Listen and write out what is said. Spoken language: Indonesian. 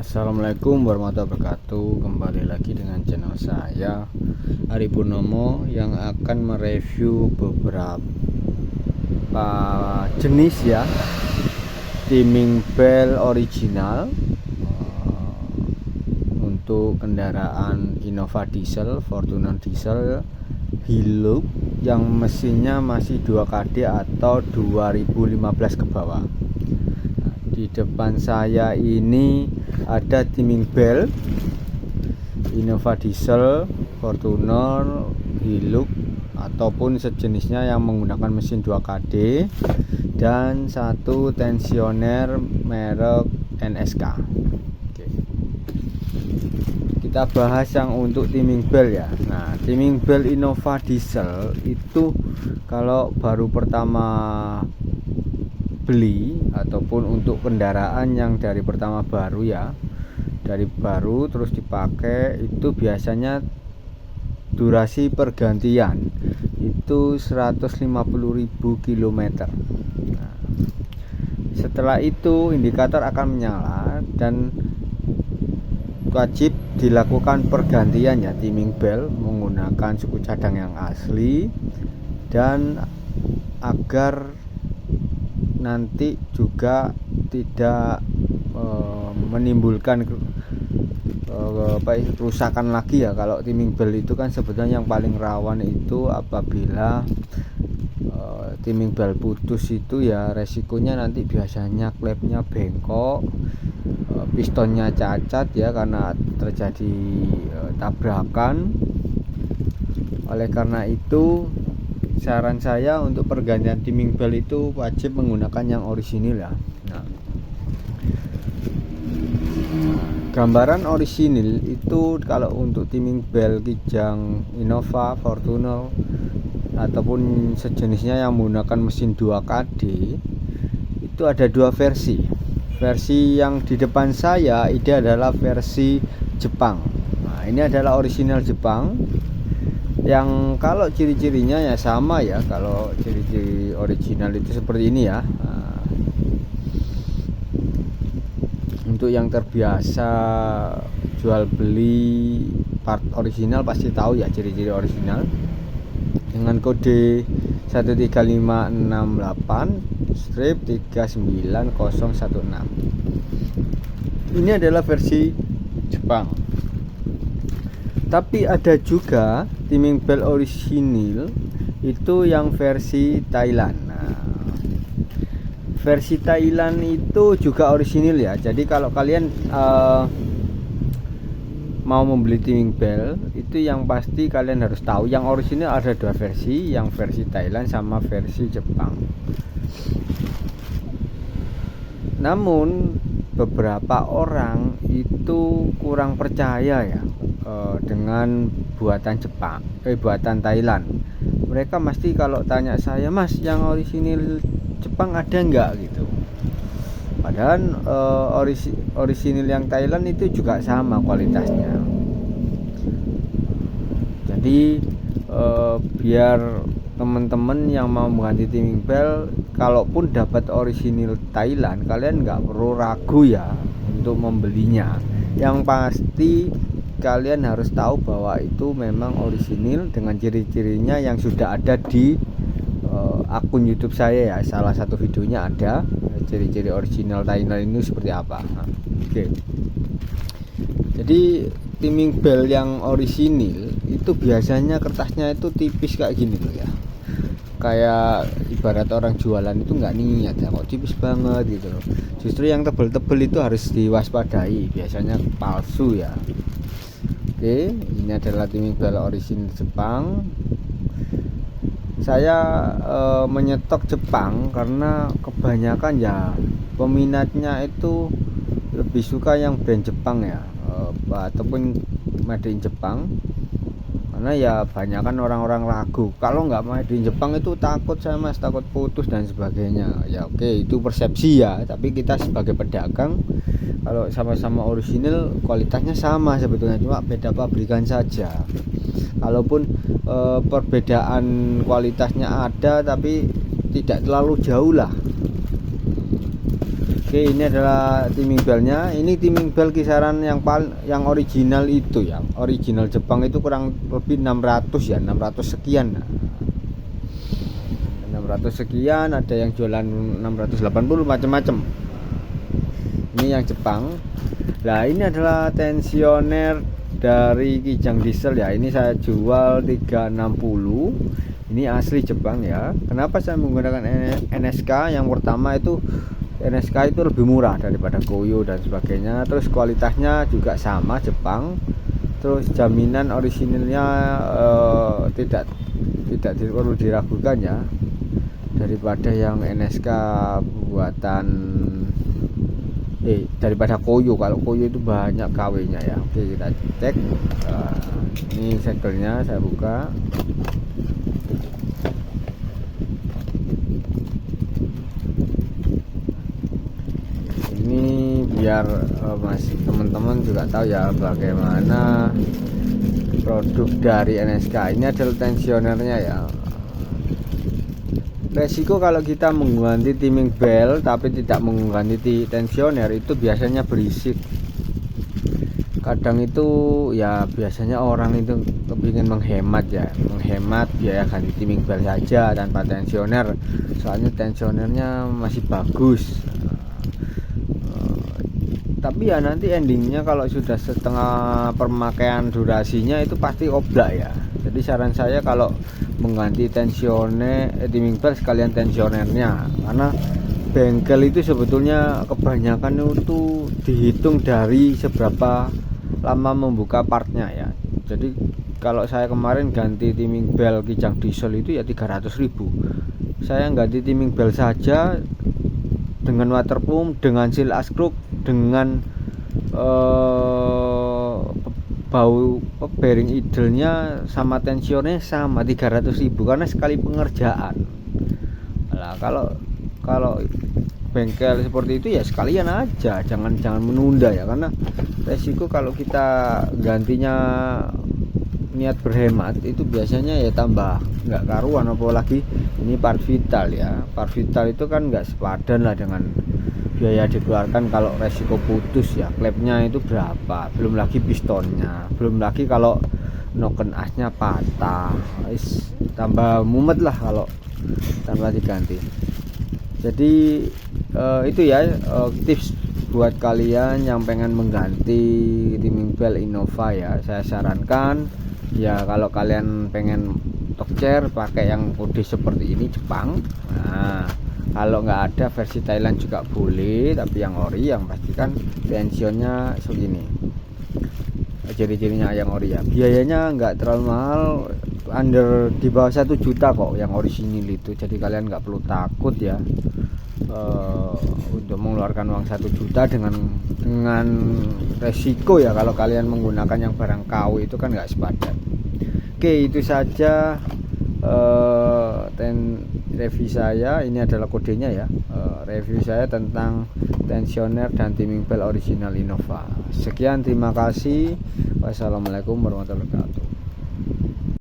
Assalamualaikum warahmatullahi wabarakatuh. Kembali lagi dengan channel saya Ari Purnomo yang akan mereview beberapa jenis ya timing belt original untuk kendaraan Innova diesel, Fortuner diesel, Hilux yang mesinnya masih 2KD atau 2015 ke bawah. Di depan saya ini ada timing belt Innova diesel, Fortuner, Hilux ataupun sejenisnya yang menggunakan mesin 2KD dan satu tensioner merek NSK. Oke. Kita bahas yang untuk timing belt ya. Nah, timing belt Innova diesel itu kalau baru pertama beli ataupun untuk kendaraan yang dari pertama baru ya, dari baru terus dipakai, itu biasanya durasi pergantian itu 150.000 km. Nah, setelah itu indikator akan menyala dan wajib dilakukan pergantian ya timing belt menggunakan suku cadang yang asli, dan agar nanti juga tidak menimbulkan kerusakan lagi ya. Kalau timing belt itu kan sebetulnya yang paling rawan itu apabila timing belt putus itu ya, resikonya nanti biasanya klepnya bengkok, pistonnya cacat ya karena terjadi tabrakan. Oleh karena itu saran saya untuk pergantian timing belt itu wajib menggunakan yang orisinil ya. Nah, gambaran orisinil itu kalau untuk timing belt Kijang Innova, Fortuner ataupun sejenisnya yang menggunakan mesin 2KD itu ada dua versi. Versi yang di depan saya ini adalah versi Jepang. Nah, ini adalah orisinal Jepang yang kalau ciri-cirinya ya sama ya, kalau ciri-ciri original itu seperti ini ya. Nah, untuk yang terbiasa jual beli part original pasti tahu ya ciri-ciri original dengan kode 13568-39016. Ini adalah versi Jepang. Tapi ada juga timing belt orisinil itu yang versi Thailand. Nah, versi Thailand itu juga orisinil ya. Jadi kalau kalian mau membeli timing belt itu yang pasti kalian harus tahu yang orisinil ada dua versi, yang versi Thailand sama versi Jepang. Namun beberapa orang itu kurang percaya ya dengan buatan Jepang, buatan Thailand. Mereka mesti kalau tanya saya, Mas, yang orisinil Jepang ada enggak gitu. Padahal orisinil yang Thailand itu juga sama kualitasnya. Jadi biar teman-teman yang mau mengganti timing belt, kalaupun dapat orisinil Thailand, kalian nggak perlu ragu ya untuk membelinya. Yang pasti kalian harus tahu bahwa itu memang orisinil dengan ciri-cirinya yang sudah ada di akun YouTube saya ya. Salah satu videonya ada ciri-ciri original Thailand ini seperti apa. Nah, oke. Jadi timing belt yang orisinil itu biasanya kertasnya itu tipis kayak gini loh ya. Kayak ibarat orang jualan itu nggak niat ya, kok tipis banget gitu loh. Justru yang tebel-tebel itu harus diwaspadai, biasanya palsu ya. Oke, ini adalah timing belt orisinil Jepang. Saya menyetok Jepang karena kebanyakan ya peminatnya itu lebih suka yang brand Jepang ya, ataupun made in Jepang. Karena ya banyak kan orang-orang ragu kalau nggak made in Jepang itu takut saya, Mas, takut putus dan sebagainya. Ya oke, itu persepsi ya, tapi kita sebagai pedagang kalau sama-sama orisinil kualitasnya sama sebetulnya, cuma beda pabrikan saja. Kalaupun perbedaan kualitasnya ada tapi tidak terlalu jauh lah. Oke, ini adalah timing belnya. Ini timing bel kisaran yang original itu ya. Original Jepang itu kurang lebih 600 ya, 600 sekian. 600 sekian, ada yang jualan 680 macam-macam. Ini yang Jepang. Nah, ini adalah tensioner dari Kijang Diesel ya. Ini saya jual 360. Ini asli Jepang ya. Kenapa saya menggunakan NSK? Yang pertama itu NSK itu lebih murah daripada Koyo dan sebagainya. Terus kualitasnya juga sama Jepang. Terus jaminan orisinilnya tidak perlu diragukan ya, daripada yang NSK buatan daripada Koyo. Kalau Koyo itu banyak KW-nya ya. Oke, kita cek. Ini segelnya saya buka. Ini biar masih teman-teman juga tahu ya bagaimana produk dari NSK. Ini adalah tensionernya ya. Resiko kalau kita mengganti timing bel tapi tidak mengganti tensioner itu biasanya berisik. Kadang itu ya biasanya orang itu kepingin menghemat ya, menghemat biaya ganti timing bel saja tanpa tensioner. Soalnya tensionernya masih bagus. Tapi ya nanti endingnya kalau sudah setengah pemakaian durasinya itu pasti oblak ya. Jadi saran saya kalau mengganti tensioner timing belt sekalian tensionernya, karena bengkel itu sebetulnya kebanyakan itu dihitung dari seberapa lama membuka partnya ya. Jadi kalau saya kemarin ganti timing belt Kijang Diesel itu ya 300.000. Saya ganti timing belt saja dengan water pump, dengan seal askruk, dengan bau bearing idle-nya sama tensionernya sama 300.000 karena sekali pengerjaan. Nah, kalau bengkel seperti itu ya sekalian aja, jangan menunda ya, karena resiko kalau kita gantinya niat berhemat itu biasanya ya tambah nggak karuan. Apalagi ini part vital ya, part vital itu kan nggak sepadan lah dengan biaya dikeluarkan kalau resiko putus ya. Klepnya itu berapa, belum lagi pistonnya, belum lagi kalau noken asnya patah, tambah mumet lah kalau tanpa diganti. Jadi itu ya tips buat kalian yang pengen mengganti timing belt Innova ya. Saya sarankan ya kalau kalian pengen Tokcer pakai yang kode seperti ini Jepang. Nah, kalau nggak ada versi Thailand juga boleh, tapi yang ori yang pastikan tensionnya segini, ciri-cirinya yang ori ya. Biayanya nggak terlalu mahal, under di bawah 1 juta kok yang orisinil itu. Jadi kalian nggak perlu takut ya untuk mengeluarkan uang 1 juta dengan resiko ya kalau kalian menggunakan yang barang KW itu kan nggak sepadan. Oke, itu saja review saya. Ini adalah kodenya ya, review saya tentang tensioner dan timing belt original Innova. Sekian, terima kasih. Wassalamualaikum warahmatullahi wabarakatuh.